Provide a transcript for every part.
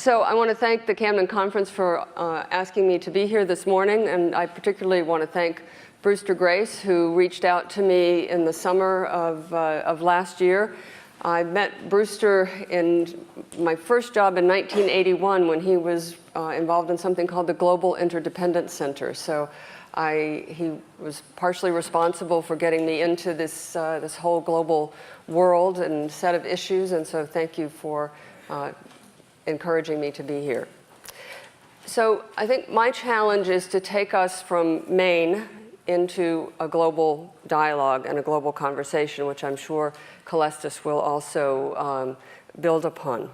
So I want to thank the Camden Conference for asking me to be here this morning, and I particularly want to thank Brewster Grace, who reached out to me in the summer of last year. I met Brewster in my first job in 1981 when he was involved in something called the Global Interdependence Center. So he was partially responsible for getting me into this whole global world and set of issues, and so thank you for encouraging me to be here. So I think my challenge is to take us from Maine into a global dialogue and a global conversation, which I'm sure Calestis will also build upon.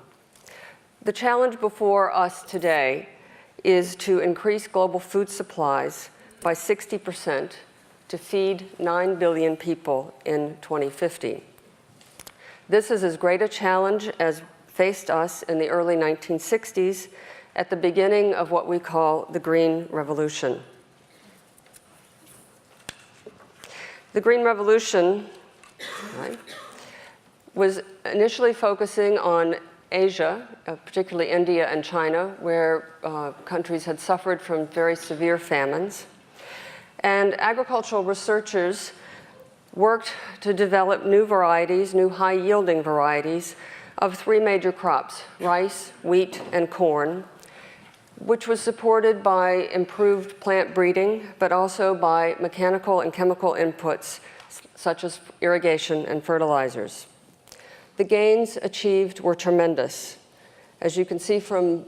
The challenge before us today is to increase global food supplies by 60% to feed 9 billion people in 2050. This is as great a challenge as faced us in the early 1960s at the beginning of what we call the Green Revolution. The Green Revolution was initially focusing on Asia, particularly India and China, where countries had suffered from very severe famines. And agricultural researchers worked to develop new varieties, new high-yielding varieties of 3 major crops, rice, wheat, and corn, which was supported by improved plant breeding, but also by mechanical and chemical inputs, such as irrigation and fertilizers. The gains achieved were tremendous. As you can see from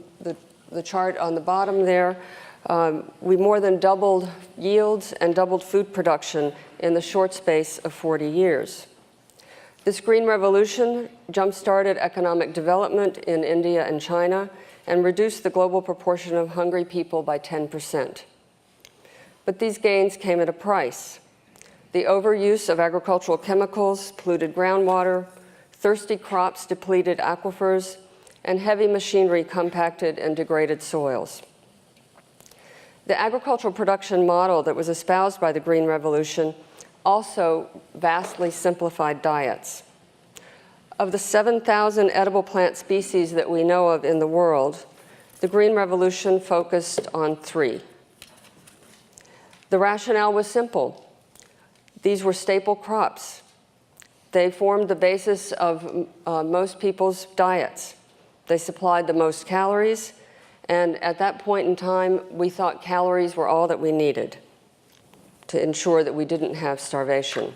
the chart on the bottom there, we more than doubled yields and doubled food production in the short space of 40 years. This Green Revolution jump-started economic development in India and China and reduced the global proportion of hungry people by 10%. But these gains came at a price. The overuse of agricultural chemicals polluted groundwater, thirsty crops depleted aquifers, and heavy machinery compacted and degraded soils. The agricultural production model that was espoused by the Green Revolution also vastly simplified diets. Of the 7,000 edible plant species that we know of in the world, the Green Revolution focused on 3. The rationale was simple. These were staple crops. They formed the basis of most people's diets. They supplied the most calories, and at that point in time, we thought calories were all that we needed to ensure that we didn't have starvation.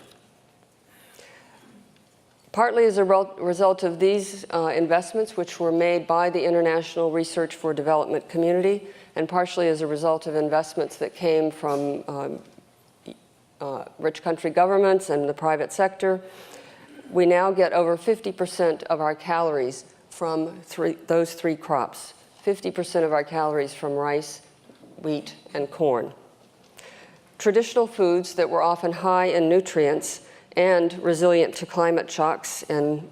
Partly as a result of these investments, which were made by the international research for development community, and partially as a result of investments that came from rich country governments and the private sector, we now get over 50% of our calories from those 3 crops. 50% of our calories from rice, wheat, and corn. Traditional foods that were often high in nutrients and resilient to climate shocks and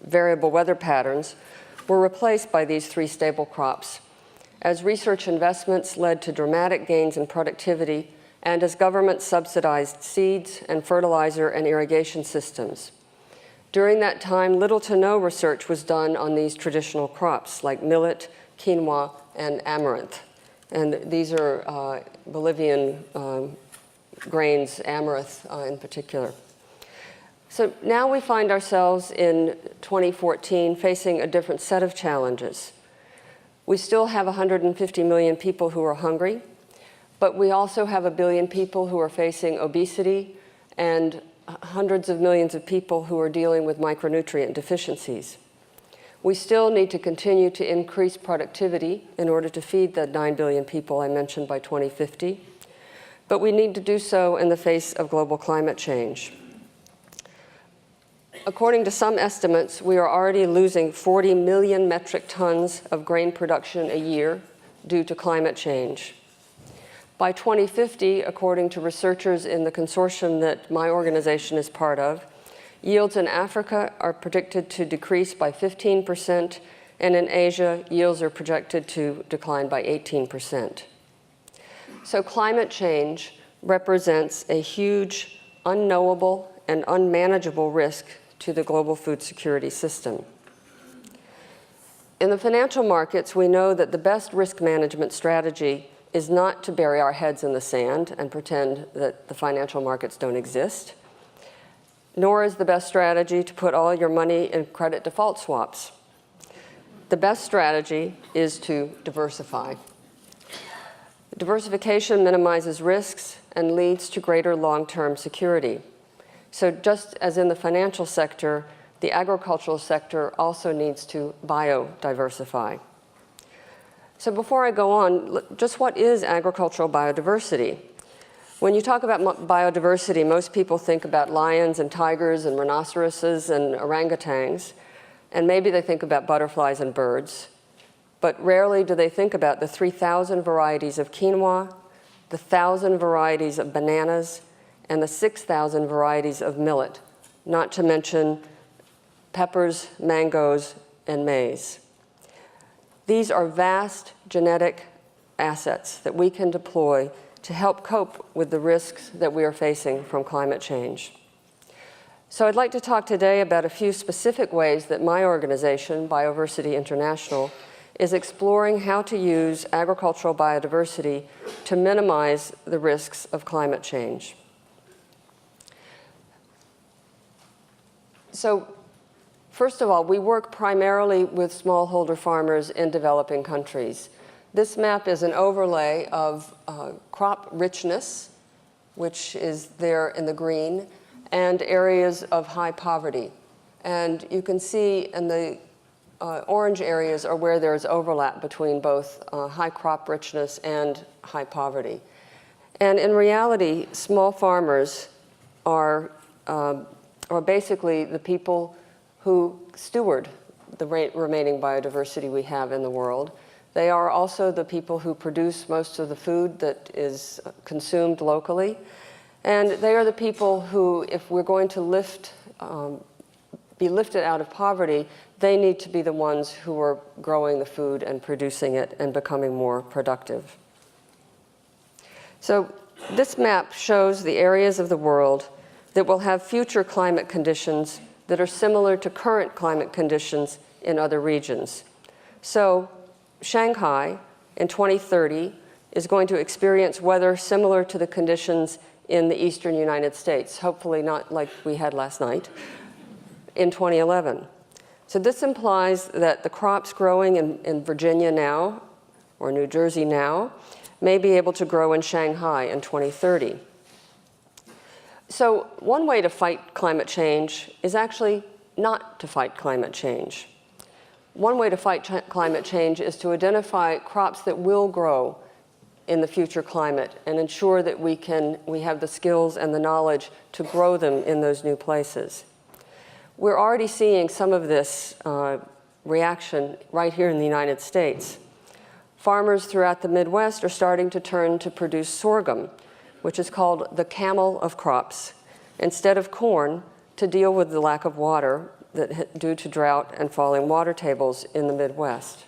variable weather patterns were replaced by these 3 staple crops as research investments led to dramatic gains in productivity and as governments subsidized seeds and fertilizer and irrigation systems. During that time, little to no research was done on these traditional crops like millet, quinoa, and amaranth. And these are Bolivian grains, amaranth in particular. So now we find ourselves in 2014 facing a different set of challenges. We still have 150 million people who are hungry, but we also have 1 billion people who are facing obesity and hundreds of millions of people who are dealing with micronutrient deficiencies. We still need to continue to increase productivity in order to feed the 9 billion people I mentioned by 2050, but we need to do so in the face of global climate change. According to some estimates, we are already losing 40 million metric tons of grain production a year due to climate change. By 2050, according to researchers in the consortium that my organization is part of, yields in Africa are predicted to decrease by 15%, and in Asia, yields are projected to decline by 18%. So climate change represents a huge, unknowable, and unmanageable risk to the global food security system. In the financial markets, we know that the best risk management strategy is not to bury our heads in the sand and pretend that the financial markets don't exist, nor is the best strategy to put all your money in credit default swaps. The best strategy is to diversify. Diversification minimizes risks and leads to greater long-term security. So just as in the financial sector, the agricultural sector also needs to biodiversify. So before I go on, just what is agricultural biodiversity? When you talk about biodiversity, most people think about lions and tigers and rhinoceroses and orangutans, and maybe they think about butterflies and birds, but rarely do they think about the 3,000 varieties of quinoa, the 1,000 varieties of bananas, and the 6,000 varieties of millet, not to mention peppers, mangoes, and maize. These are vast genetic assets that we can deploy to help cope with the risks that we are facing from climate change. So I'd like to talk today about a few specific ways that my organization, Bioversity International, is exploring how to use agricultural biodiversity to minimize the risks of climate change. So first of all, we work primarily with smallholder farmers in developing countries. This map is an overlay of crop richness, which is there in the green, and areas of high poverty. And you can see in the orange areas are where there's overlap between both high crop richness and high poverty. And in reality, small farmers are basically the people who steward the remaining biodiversity we have in the world. They are also the people who produce most of the food that is consumed locally. And they are the people who, if we're going to be lifted out of poverty, they need to be the ones who are growing the food and producing it and becoming more productive. So this map shows the areas of the world that will have future climate conditions that are similar to current climate conditions in other regions. So Shanghai in 2030 is going to experience weather similar to the conditions in the eastern United States, hopefully not like we had last night, in 2011. So this implies that the crops growing in Virginia now, or New Jersey now, may be able to grow in Shanghai in 2030. So one way to fight climate change is actually not to fight climate change. One way to fight climate change is to identify crops that will grow in the future climate and ensure that we have the skills and the knowledge to grow them in those new places. We're already seeing some of this reaction right here in the United States. Farmers throughout the Midwest are starting to turn to produce sorghum, which is called the camel of crops, instead of corn, to deal with the lack of water due to drought and falling water tables in the Midwest.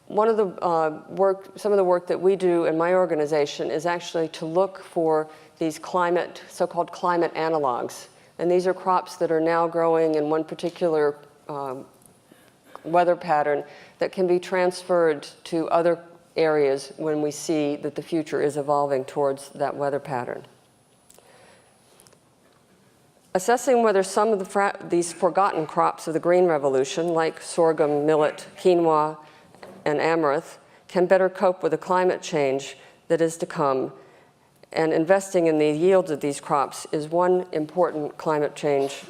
Some of the work that we do in my organization is actually to look for these so-called climate analogs. And these are crops that are now growing in one particular weather pattern that can be transferred to other areas when we see that the future is evolving towards that weather pattern. Assessing whether some of these forgotten crops of the Green Revolution, like sorghum, millet, quinoa, and amaranth, can better cope with the climate change that is to come, and investing in the yields of these crops is one important climate change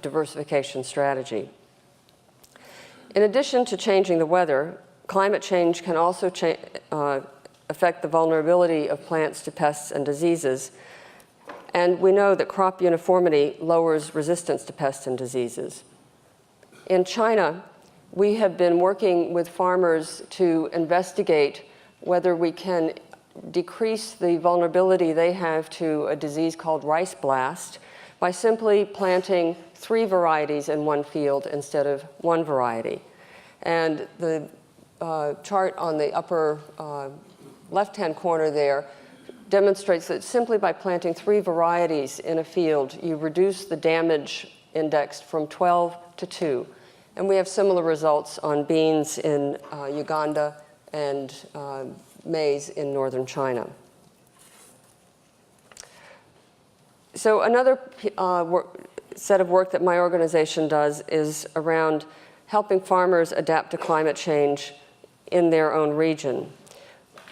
diversification strategy. In addition to changing the weather, climate change can also affect the vulnerability of plants to pests and diseases. And we know that crop uniformity lowers resistance to pests and diseases. In China, we have been working with farmers to investigate whether we can decrease the vulnerability they have to a disease called rice blast by simply planting 3 varieties in one field instead of 1 variety. And the chart on the upper left-hand corner there demonstrates that simply by planting 3 varieties in a field, you reduce the damage index from 12 to 2. And we have similar results on beans in Uganda and maize in northern China. So another set of work that my organization does is around helping farmers adapt to climate change in their own region.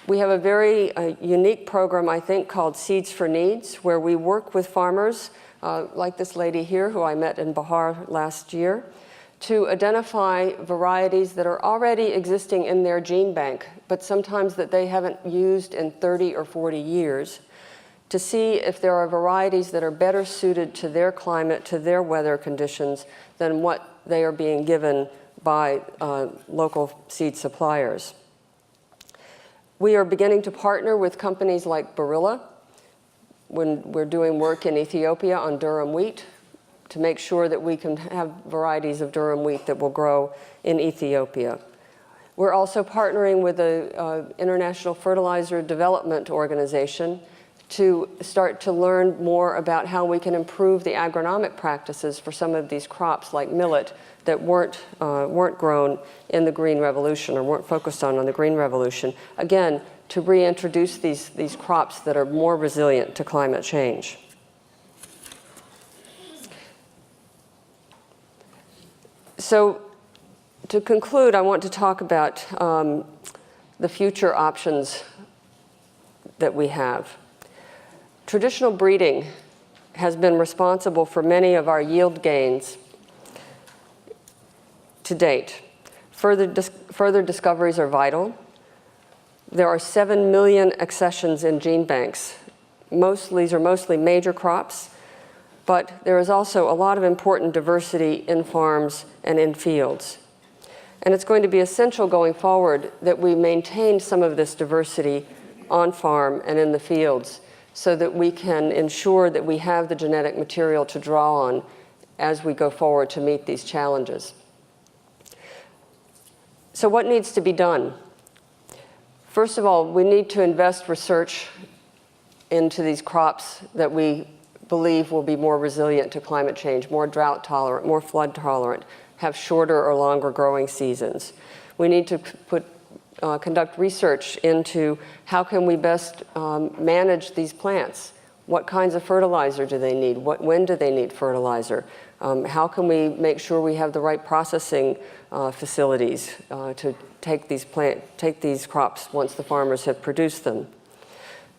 We have a very unique program, I think, called Seeds for Needs, where we work with farmers, like this lady here who I met in Bihar last year, to identify varieties that are already existing in their gene bank, but sometimes that they haven't used in 30 or 40 years, to see if there are varieties that are better suited to their climate, to their weather conditions, than what they are being given by local seed suppliers. We are beginning to partner with companies like Barilla when we're doing work in Ethiopia on durum wheat to make sure that we can have varieties of durum wheat that will grow in Ethiopia. We're also partnering with the International Fertilizer Development Organization to start to learn more about how we can improve the agronomic practices for some of these crops like millet that weren't grown in the Green Revolution or weren't focused on the Green Revolution. Again, to reintroduce these crops that are more resilient to climate change. So to conclude, I want to talk about the future options that we have. Traditional breeding has been responsible for many of our yield gains to date. Further discoveries are vital. There are 7 million accessions in gene banks. These are mostly major crops, but there is also a lot of important diversity in farms and in fields. And it's going to be essential going forward that we maintain some of this diversity on farm and in the fields so that we can ensure that we have the genetic material to draw on as we go forward to meet these challenges. So what needs to be done? First of all, we need to invest research into these crops that we believe will be more resilient to climate change, more drought tolerant, more flood tolerant, have shorter or longer growing seasons. We need to conduct research into how can we best manage these plants. What kinds of fertilizer do they need? When do they need fertilizer? How can we make sure we have the right processing facilities to take these crops once the farmers have produced them?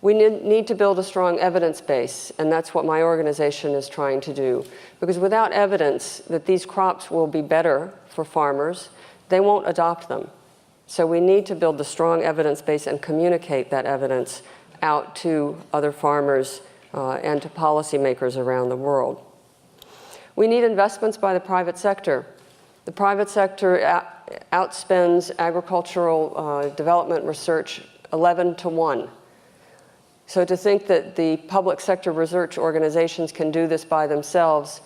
We need to build a strong evidence base, and that's what my organization is trying to do. Because without evidence that these crops will be better for farmers, they won't adopt them. So we need to build the strong evidence base and communicate that evidence out to other farmers and to policymakers around the world. We need investments by the private sector. The private sector outspends agricultural development research 11 to 1. So to think that the public sector research organizations can do this by themselves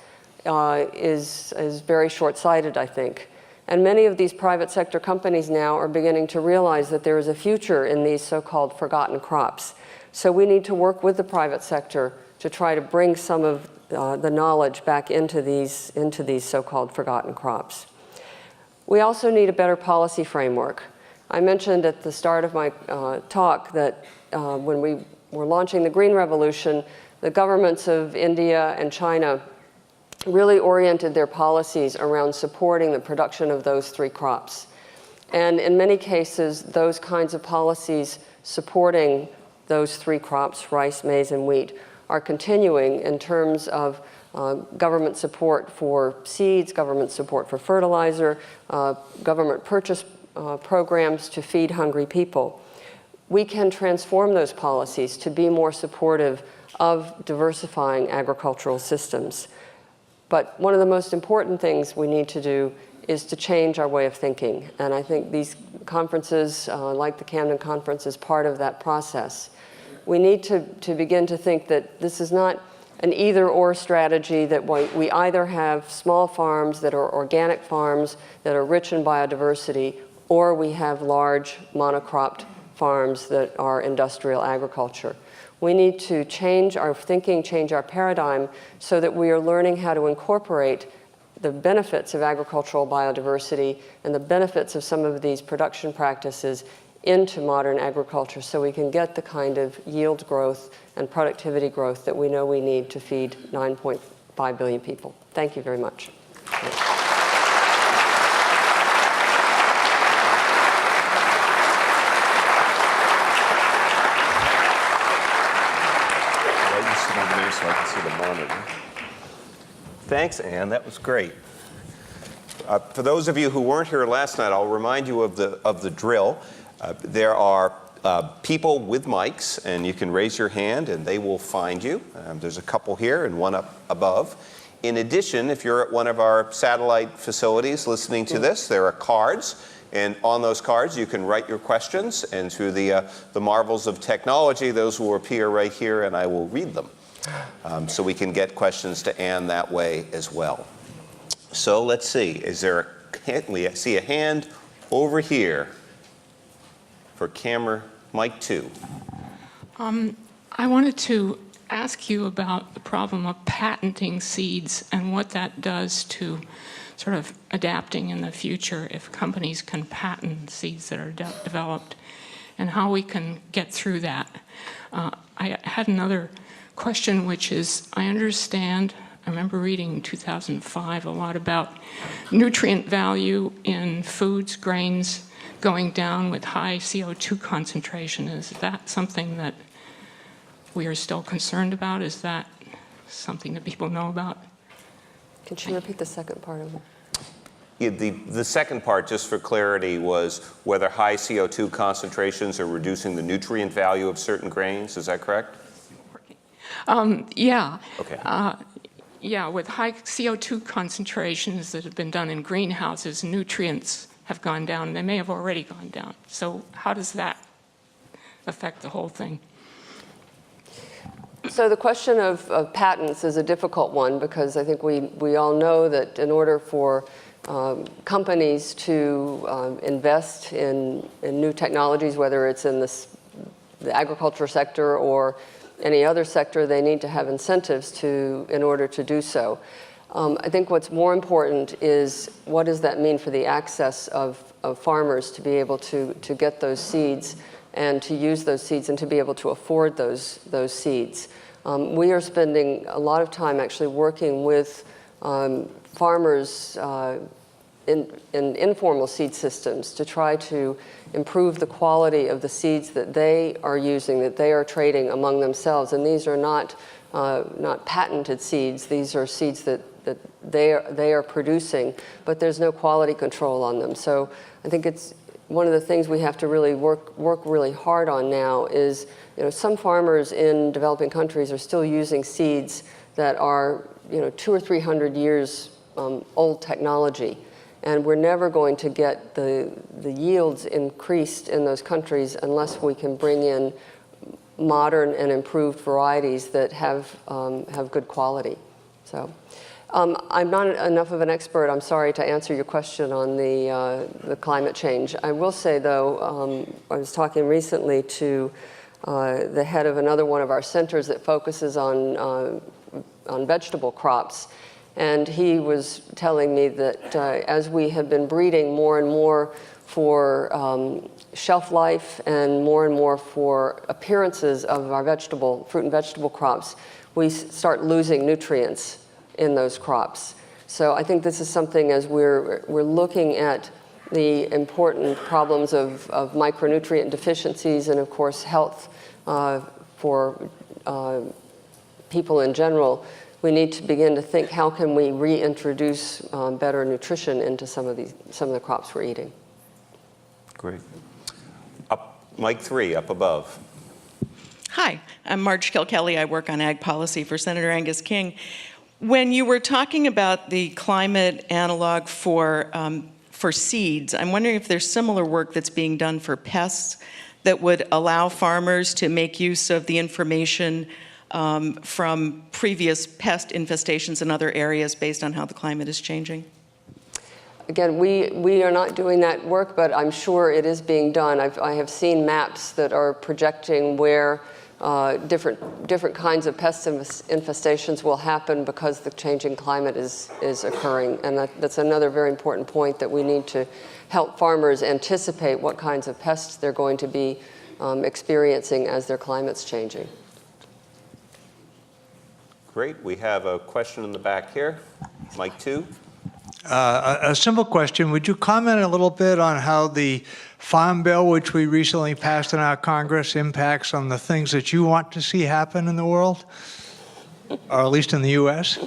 is very short-sighted, I think. And many of these private sector companies now are beginning to realize that there is a future in these so-called forgotten crops. So we need to work with the private sector to try to bring some of the knowledge back into these so-called forgotten crops. We also need a better policy framework. I mentioned at the start of my talk that when we were launching the Green Revolution, the governments of India and China really oriented their policies around supporting the production of those 3 crops. And in many cases, those kinds of policies supporting those 3 crops, rice, maize, and wheat, are continuing in terms of government support for seeds, government support for fertilizer, government purchase programs to feed hungry people. We can transform those policies to be more supportive of diversifying agricultural systems. But one of the most important things we need to do is to change our way of thinking. And I think these conferences, like the Camden Conference, is part of that process. We need to begin to think that this is not an either-or strategy, that we either have small farms that are organic farms that are rich in biodiversity, or we have large monocropped farms that are industrial agriculture. We need to change our thinking, change our paradigm, so that we are learning how to incorporate the benefits of agricultural biodiversity and the benefits of some of these production practices into modern agriculture so we can get the kind of yield growth and productivity growth that we know we need to feed 9.5 billion people. Thank you very much. So I can see the monitor. Thanks, Anne. That was great. For those of you who weren't here last night, I'll remind you of the drill. There are people with mics, and you can raise your hand, and they will find you. There's a couple here and one up above. In addition, if you're at one of our satellite facilities listening to this, there are cards. And on those cards, you can write your questions. And through the marvels of technology, those will appear right here, and I will read them. So we can get questions to Anne that way as well. So let's see, is there we see a hand over here for camera mic 2. I wanted to ask you about the problem of patenting seeds and what that does to sort of adapting in the future if companies can patent seeds that are developed, and how we can get through that. I had another question, which is, I remember reading in 2005 a lot about nutrient value in foods, grains going down with high CO2 concentration. Is that something that we are still concerned about? Is that something that people know about? Can you repeat the second part of it? Yeah, the second part, just for clarity, was whether high CO2 concentrations are reducing the nutrient value of certain grains. Is that correct? Yeah. Okay. Yeah, with high CO2 concentrations that have been done in greenhouses, nutrients have gone down. They may have already gone down. So how does that affect the whole thing? So the question of patents is a difficult one, because I think we all know that in order for companies to invest in new technologies, whether it's in the agriculture sector or any other sector, they need to have incentives in order to do so. I think what's more important is what does that mean for the access of farmers to be able to get those seeds and to use those seeds and to be able to afford those seeds. We are spending a lot of time actually working with farmers in informal seed systems to try to improve the quality of the seeds that they are using, that they are trading among themselves. And these are not patented seeds. These are seeds that they are producing, but there's no quality control on them. So I think it's one of the things we have to really work really hard on now is, some farmers in developing countries are still using seeds that are, 200 or 300 years old technology. And we're never going to get the yields increased in those countries unless we can bring in modern and improved varieties that have good quality. So I'm not enough of an expert, I'm sorry, to answer your question on the climate change. I will say, though, I was talking recently to the head of another one of our centers that focuses on vegetable crops. And he was telling me that as we have been breeding more and more for shelf life and more for appearances of our fruit and vegetable crops, we start losing nutrients in those crops. So I think this is something, as we're looking at the important problems of micronutrient deficiencies and, of course, health for people in general, we need to begin to think, how can we reintroduce better nutrition into some of the crops we're eating. Great. Mic 3, up above. Hi, I'm Marge Kilkelly. I work on ag policy for Senator Angus King. When you were talking about the climate analog for seeds, I'm wondering if there's similar work that's being done for pests that would allow farmers to make use of the information from previous pest infestations in other areas based on how the climate is changing? Again, we are not doing that work, but I'm sure it is being done. I have seen maps that are projecting where different kinds of pest infestations will happen because the changing climate is occurring. And that's another very important point, that we need to help farmers anticipate what kinds of pests they're going to be experiencing as their climate's changing. Great. We have a question in the back here. Mic 2. A simple question. Would you comment a little bit on how the Farm Bill, which we recently passed in our Congress, impacts on the things that you want to see happen in the world, or at least in the U.S.?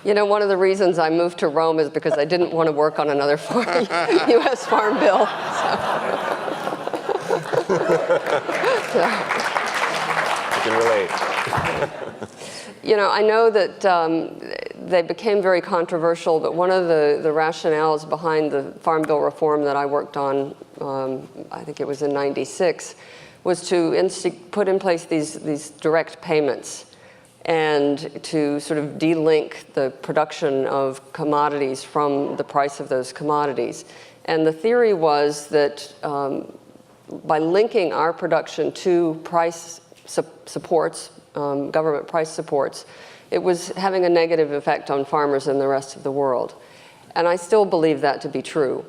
You know, one of the reasons I moved to Rome is because I didn't want to work on another U.S. Farm Bill. You can relate. You know, I know that they became very controversial, but one of the rationales behind the Farm Bill reform that I worked on, I think it was in '96, was to put in place these direct payments and to sort of de-link the production of commodities from the price of those commodities. And the theory was that by linking our production to price supports, government price supports, it was having a negative effect on farmers in the rest of the world. And I still believe that to be true.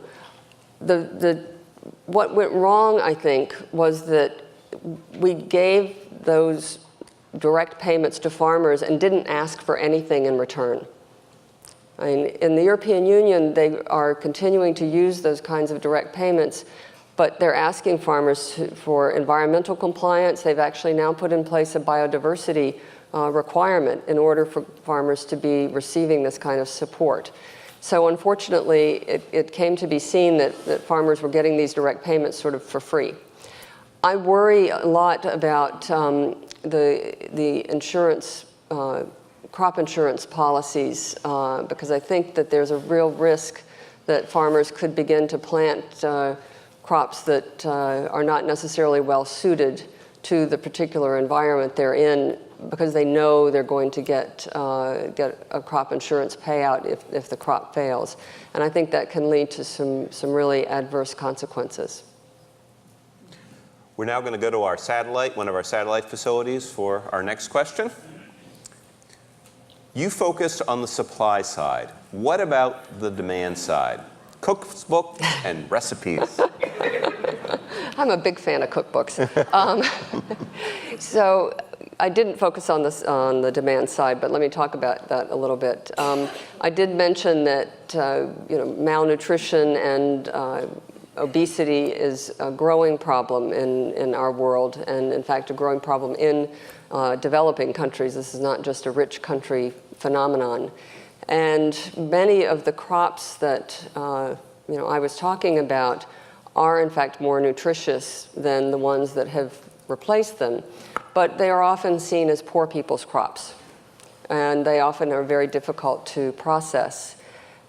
What went wrong, I think, was that we gave those direct payments to farmers and didn't ask for anything in return. I mean, in the European Union, they are continuing to use those kinds of direct payments, but they're asking farmers for environmental compliance. They've actually now put in place a biodiversity requirement in order for farmers to be receiving this kind of support. So unfortunately, it came to be seen that farmers were getting these direct payments sort of for free. I worry a lot about the insurance, crop insurance policies, because I think that there's a real risk that farmers could begin to plant crops that are not necessarily well suited to the particular environment they're in, because they know they're going to get a crop insurance payout if the crop fails. And I think that can lead to some really adverse consequences. We're now going to go to our satellite, one of our satellite facilities, for our next question. You focused on the supply side. What about the demand side? Cookbooks and recipes. I'm a big fan of cookbooks. So I didn't focus on the demand side, but let me talk about that a little bit. I did mention that malnutrition and obesity is a growing problem in our world, and in fact a growing problem in developing countries. This is not just a rich country phenomenon. And many of the crops that I was talking about are in fact more nutritious than the ones that have replaced them, but they are often seen as poor people's crops, and they often are very difficult to process.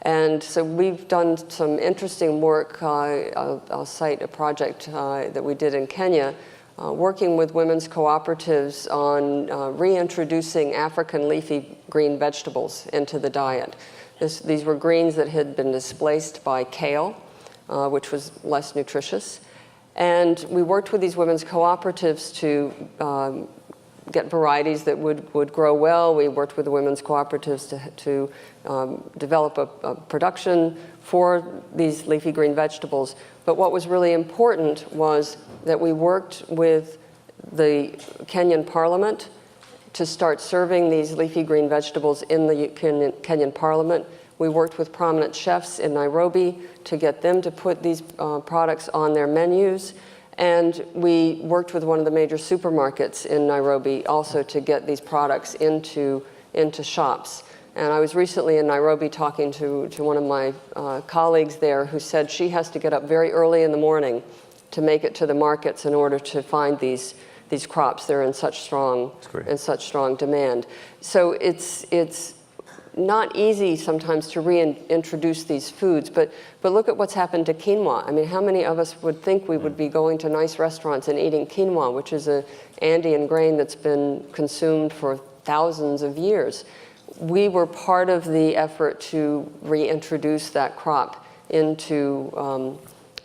And so we've done some interesting work. I'll cite a project that we did in Kenya, working with women's cooperatives on reintroducing African leafy green vegetables into the diet. These were greens that had been displaced by kale, which was less nutritious. And we worked with these women's cooperatives to get varieties that would grow well. We worked with the women's cooperatives to develop a production for these leafy green vegetables. But what was really important was that we worked with the Kenyan Parliament to start serving these leafy green vegetables in the Kenyan Parliament. We worked with prominent chefs in Nairobi to get them to put these products on their menus. And we worked with one of the major supermarkets in Nairobi also to get these products into shops. And I was recently in Nairobi talking to one of my colleagues there who said she has to get up very early in the morning to make it to the markets in order to find these crops. They're in such strong demand. So it's not easy sometimes to reintroduce these foods, but look at what's happened to quinoa. I mean, how many of us would think we would be going to nice restaurants and eating quinoa, which is an Andean grain that's been consumed for thousands of years? We were part of the effort to reintroduce that crop into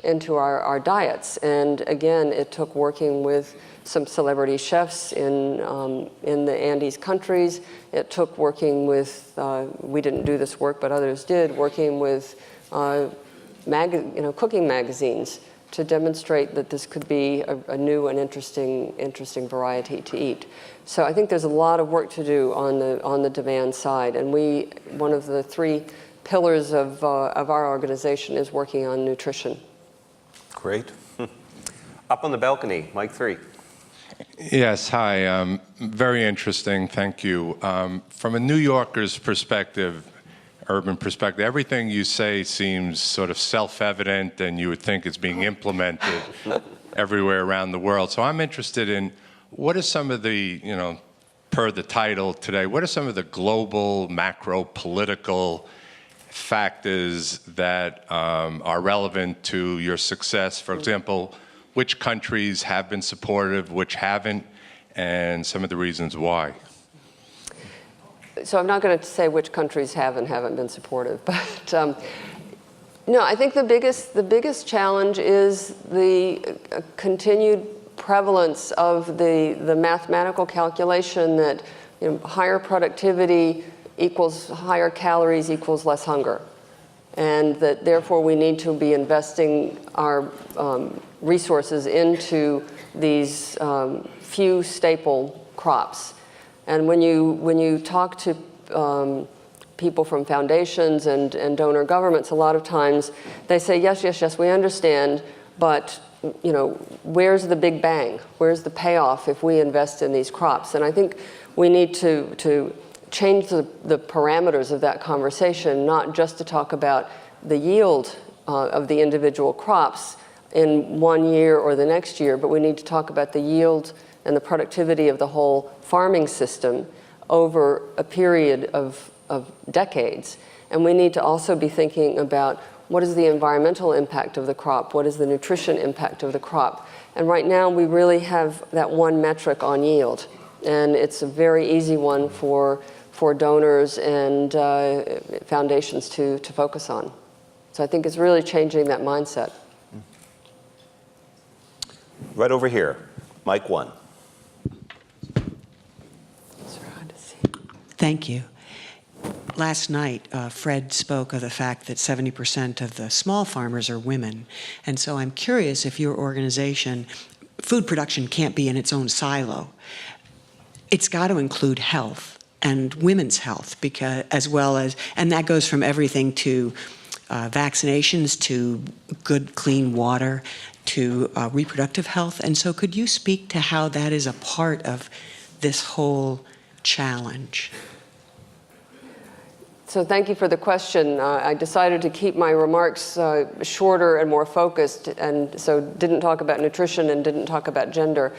our diets. And again, it took working with some celebrity chefs in the Andes countries. It took working with, we didn't do this work, but others did, working with cooking magazines to demonstrate that this could be a new and interesting variety to eat. So I think there's a lot of work to do on the demand side, and one of the 3 pillars of our organization is working on nutrition. Great. Up on the balcony, mic 3. Yes, hi. Very interesting, thank you. From a New Yorker's perspective, urban perspective, everything you say seems sort of self-evident and you would think it's being implemented everywhere around the world. So I'm interested in what are some of the, per the title today, what are some of the global, macro, political factors that are relevant to your success? For example, which countries have been supportive, which haven't, and some of the reasons why? So I'm not going to say which countries have and haven't been supportive, but no, I think the biggest challenge is the continued prevalence of the mathematical calculation that higher productivity equals higher calories equals less hunger, and that therefore we need to be investing our resources into these few staple crops. And when you talk to people from foundations and donor governments, a lot of times they say, yes, we understand, but where's the big bang? Where's the payoff if we invest in these crops? And I think we need to change the parameters of that conversation, not just to talk about the yield of the individual crops in one year or the next year, but we need to talk about the yield and the productivity of the whole farming system over a period of decades. And we need to also be thinking about what is the environmental impact of the crop, what is the nutrition impact of the crop. And right now we really have that one metric on yield, and it's a very easy one for donors and foundations to focus on. So I think it's really changing that mindset. Right over here, mic 1. Thank you. Last night, Fred spoke of the fact that 70% of the small farmers are women. And so I'm curious if your organization, food production can't be in its own silo. It's got to include health and women's health, because, as well as, and that goes from everything to vaccinations to good, clean water to reproductive health. And so could you speak to how that is a part of this whole challenge? So thank you for the question. I decided to keep my remarks shorter and more focused, and so didn't talk about nutrition and didn't talk about gender.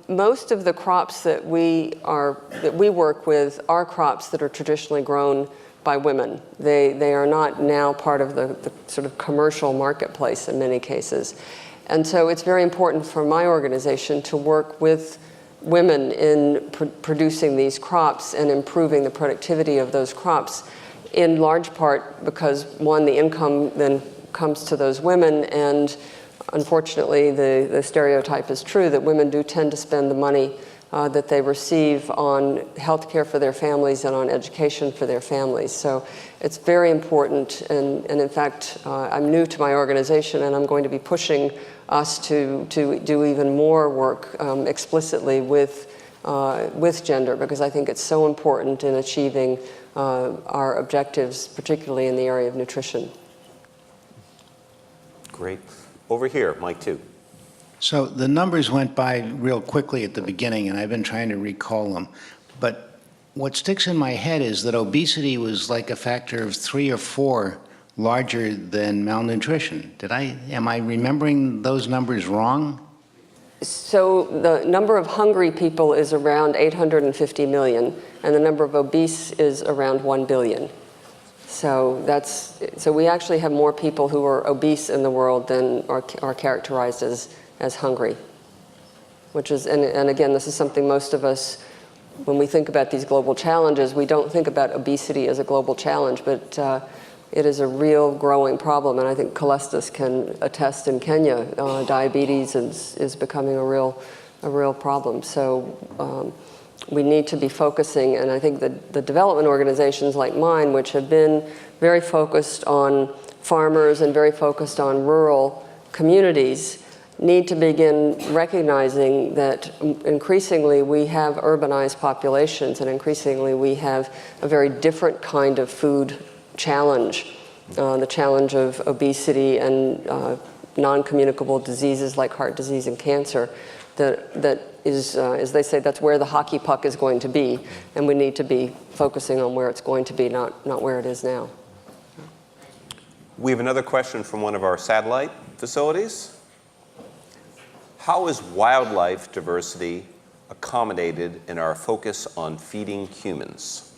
Most of the crops that we work with are crops that are traditionally grown by women. They are not now part of the sort of commercial marketplace in many cases. And so it's very important for my organization to work with women in producing these crops and improving the productivity of those crops, in large part because, one, the income then comes to those women, and unfortunately the stereotype is true that women do tend to spend the money that they receive on health care for their families and on education for their families. So it's very important, and in fact, I'm new to my organization, and I'm going to be pushing us to do even more work explicitly with gender, because I think it's so important in achieving our objectives, particularly in the area of nutrition. Great. Over here, mic 2. So the numbers went by real quickly at the beginning, and I've been trying to recall them. But what sticks in my head is that obesity was like a factor of 3 or 4 larger than malnutrition. Am I remembering those numbers wrong? So the number of hungry people is around 850 million, and the number of obese is around 1 billion. So we actually have more people who are obese in the world than are characterized as hungry, which is, and again, this is something most of us, when we think about these global challenges, we don't think about obesity as a global challenge, but it is a real growing problem. And I think Calestis can attest in Kenya, diabetes is becoming a real problem. So we need to be focusing, and I think that the development organizations like mine, which have been very focused on farmers and very focused on rural communities, need to begin recognizing that increasingly we have urbanized populations, and increasingly we have a very different kind of food challenge, the challenge of obesity and non-communicable diseases like heart disease and cancer, that is, as they say, that's where the hockey puck is going to be, and we need to be focusing on where it's going to be, not where it is now. We have another question from one of our satellite facilities. How is wildlife diversity accommodated in our focus on feeding humans?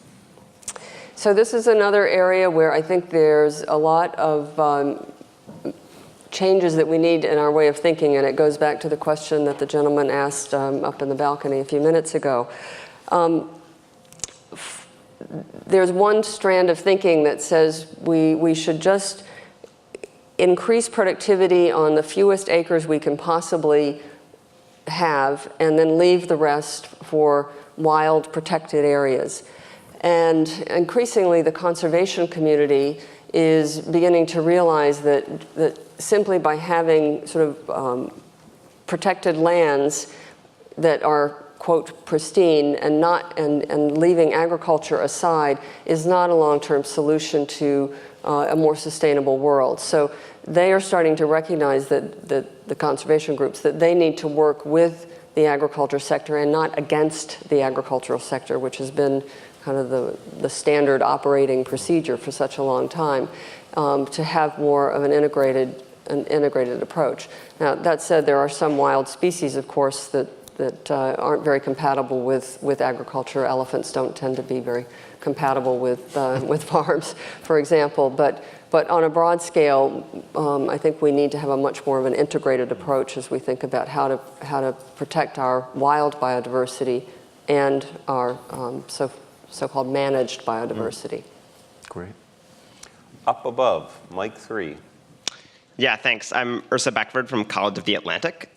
So this is another area where I think there's a lot of changes that we need in our way of thinking, and it goes back to the question that the gentleman asked up in the balcony a few minutes ago. There's one strand of thinking that says we should just increase productivity on the fewest acres we can possibly have, and then leave the rest for wild protected areas. And increasingly the conservation community is beginning to realize that simply by having sort of protected lands that are, quote, pristine and leaving agriculture aside is not a long-term solution to a more sustainable world. So they are starting to recognize that the conservation groups, that they need to work with the agriculture sector and not against the agricultural sector, which has been kind of the standard operating procedure for such a long time, to have more of an integrated approach. Now, that said, there are some wild species, of course, that aren't very compatible with agriculture. Elephants don't tend to be very compatible with farms, for example. But on a broad scale, I think we need to have a much more of an integrated approach as we think about how to protect our wild biodiversity and our so-called managed biodiversity. Great. Up above, mic 3. Yeah, thanks. I'm Ursa Beckford from College of the Atlantic.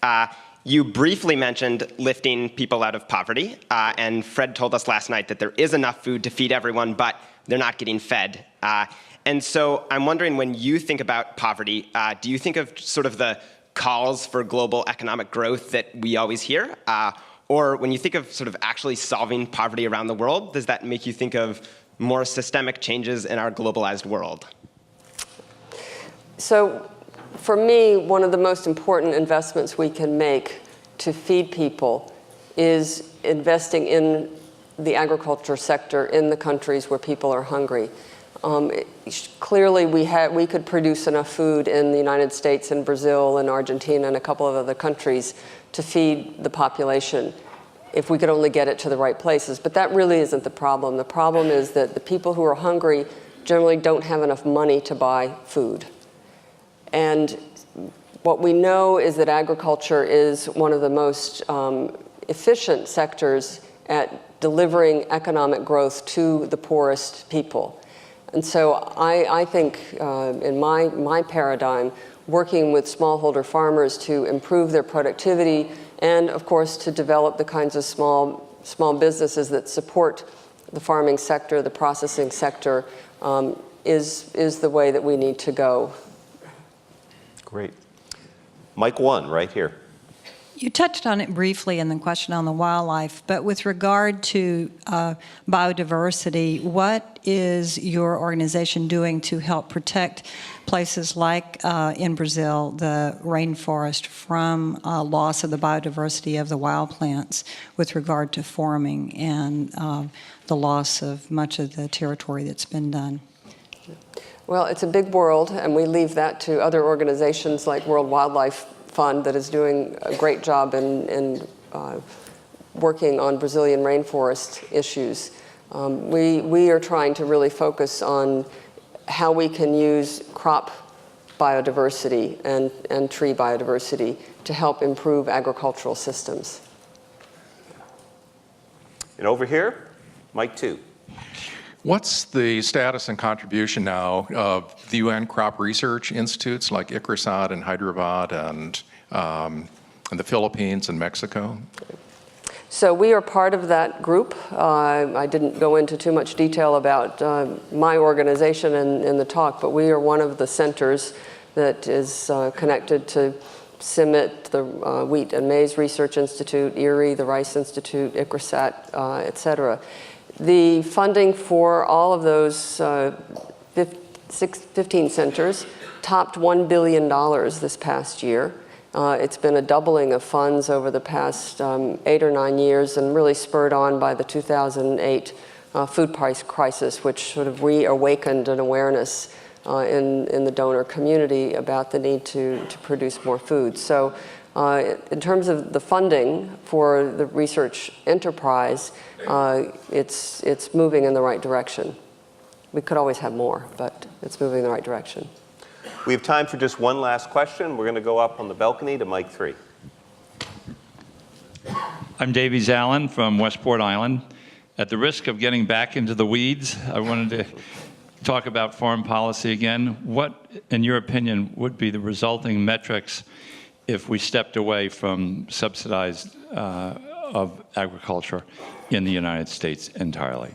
You briefly mentioned lifting people out of poverty, and Fred told us last night that there is enough food to feed everyone, but they're not getting fed. And so I'm wondering, when you think about poverty, do you think of sort of the calls for global economic growth that we always hear? Or when you think of sort of actually solving poverty around the world, does that make you think of more systemic changes in our globalized world? So for me, one of the most important investments we can make to feed people is investing in the agriculture sector in the countries where people are hungry. Clearly, we could produce enough food in the United States and Brazil and Argentina and a couple of other countries to feed the population if we could only get it to the right places. But that really isn't the problem. The problem is that the people who are hungry generally don't have enough money to buy food. And what we know is that agriculture is one of the most efficient sectors at delivering economic growth to the poorest people. And so I think in my paradigm, working with smallholder farmers to improve their productivity and, of course, to develop the kinds of small businesses that support the farming sector, the processing sector, is the way that we need to go. Great. Mic 1, right here. You touched on it briefly in the question on the wildlife, but with regard to biodiversity, what is your organization doing to help protect places like in Brazil, the rainforest, from loss of the biodiversity of the wild plants with regard to farming and the loss of much of the territory that's been done? Well, it's a big world, and we leave that to other organizations like World Wildlife Fund that is doing a great job in working on Brazilian rainforest issues. We are trying to really focus on how we can use crop biodiversity and tree biodiversity to help improve agricultural systems. And over here, mic 2. What's the status and contribution now of the UN crop research institutes like ICRISAT in Hyderabad and in the Philippines and Mexico? So we are part of that group. I didn't go into too much detail about my organization in the talk, but we are one of the centers that is connected to CIMMYT, the Wheat and Maize Research Institute, IRRI, the Rice Institute, ICRISAT, et cetera. The funding for all of those 15 centers topped $1 billion this past year. It's been a doubling of funds over the past 8 or 9 years, and really spurred on by the 2008 food price crisis, which sort of reawakened an awareness in the donor community about the need to produce more food. So in terms of the funding for the research enterprise, it's moving in the right direction. We could always have more, but it's moving in the right direction. We have time for just one last question. We're going to go up on the balcony to mic 3. I'm Davies Allen from Westport Island. At the risk of getting back into the weeds, I wanted to talk about foreign policy again. What, in your opinion, would be the resulting metrics if we stepped away from subsidized of agriculture in the United States entirely?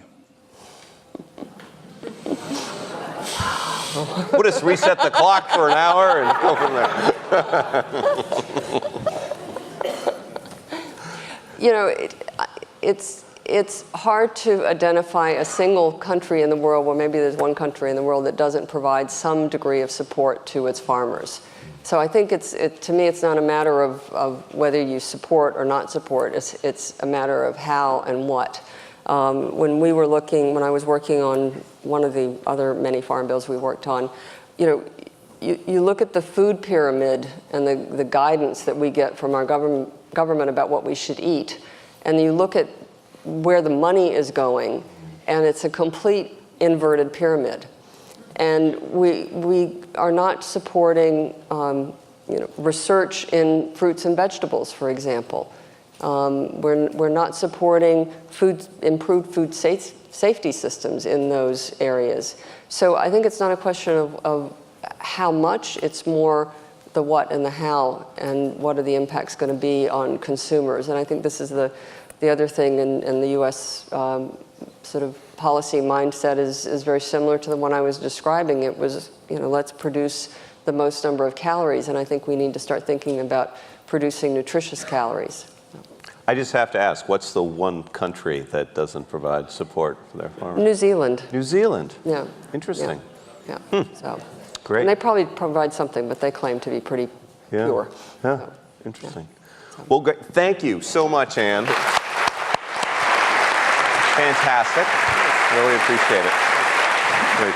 We'll just reset the clock for an hour and go from there. You know, it's hard to identify a single country in the world, well, maybe there's one country in the world that doesn't provide some degree of support to its farmers. So I think to me, it's not a matter of whether you support or not support. It's a matter of how and what. When I was working on one of the other many farm bills we worked on, you look at the food pyramid and the guidance that we get from our government about what we should eat, and you look at where the money is going, and it's a complete inverted pyramid. And we are not supporting research in fruits and vegetables, for example. We're not supporting improved food safety systems in those areas. So I think it's not a question of how much, it's more the what and the how, and what are the impacts going to be on consumers. And I think this is the other thing in the U.S. Sort of policy mindset is very similar to the one I was describing. It was, let's produce the most number of calories, and I think we need to start thinking about producing nutritious calories. I just have to ask, what's the one country that doesn't provide support for their farmers? New Zealand. New Zealand? Yeah. Interesting. Yeah. So. Great. And they probably provide something, but they claim to be pretty pure. Yeah. So, interesting. Yeah. Well, great. Thank you so much, Anne. Fantastic. Really appreciate it. Great.